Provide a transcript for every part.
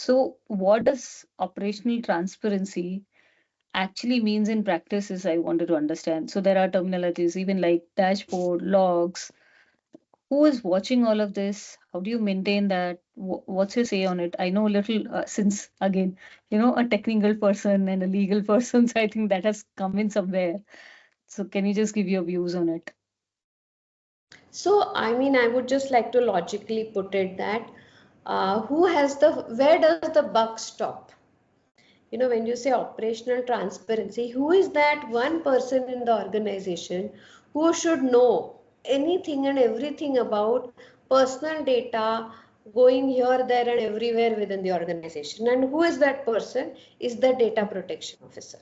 So what does operational transparency actually means in practice is I wanted to understand. So there are terminologies even like dashboard, logs. Who is watching all of this? How do you maintain that? What's your say on it? I know a little since again, a technical person and a legal person, so I think that has come in somewhere. So can you just give your views on it? So, I mean, I would just like to logically put it that where does the buck stop? When you say operational transparency, who is that one person in the organization who should know anything and everything about personal data going here, there, and everywhere within the organization? And who is that person? Is the data protection officer.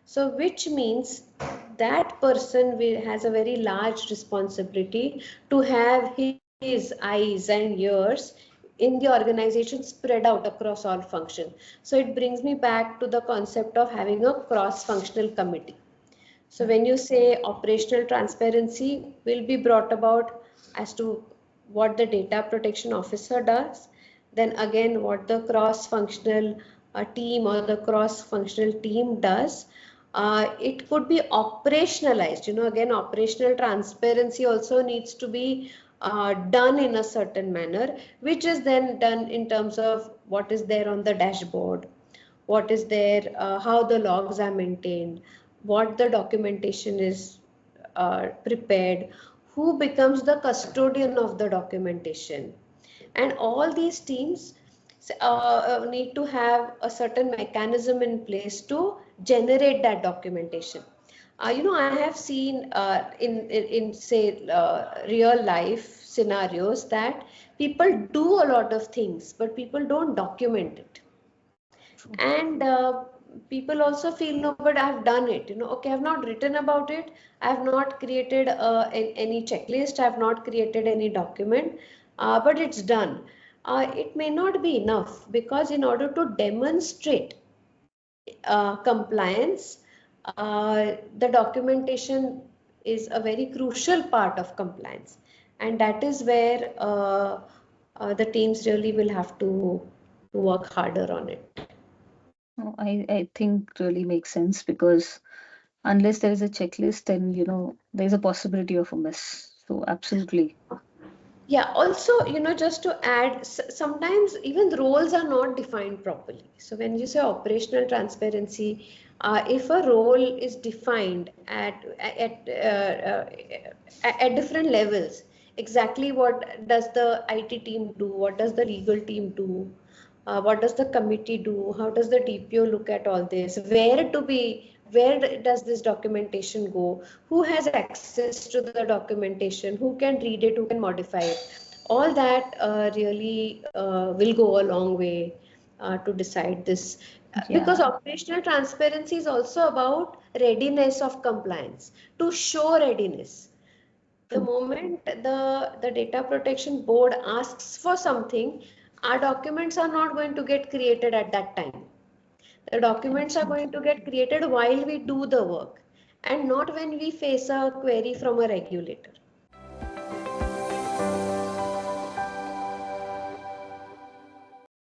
So, which means that person has a very large responsibility to have his eyes and ears in the organization spread out across all functions. So it brings me back to the concept of having a cross-functional committee. So when you say operational transparency will be brought about as to what the data protection officer does, then again what the cross-functional team or the cross-functional team does, it could be operationalized. Again, operational transparency also needs to be done in a certain manner, which is then done in terms of what is there on the dashboard, what is there, how the logs are maintained, what the documentation is prepared, who becomes the custodian of the documentation. And all these teams need to have a certain mechanism in place to generate that documentation. I have seen in say real life scenarios that people do a lot of things, but people don't document it. And people also feel, no, but I've done it. Okay, I've not written about it. I've not created any checklist. I've not created any document, but it's done. It may not be enough, because in order to demonstrate compliance, the documentation is a very crucial part of compliance, and that is where the teams really will have to work harder on it. I think really makes sense because unless there is a checklist, then there's a possibility of a miss. So absolutely. Yeah, also, just to add, sometimes even the roles are not defined properly. So when you say operational transparency, if a role is defined at different levels, exactly what does the IT team do? What does the legal team do? What does the committee do? How does the DPO look at all this? Where does this documentation go? Who has access to the documentation? Who can read it? Who can modify it? All that really will go a long way to decide this. Because Yeah. operational transparency is also about readiness of compliance, to show readiness. The True. moment the data protection board asks for something, our documents are not going to get created at that time. The documents are going Absolutely. to get created while we do the work, and not when we face a query from a regulator.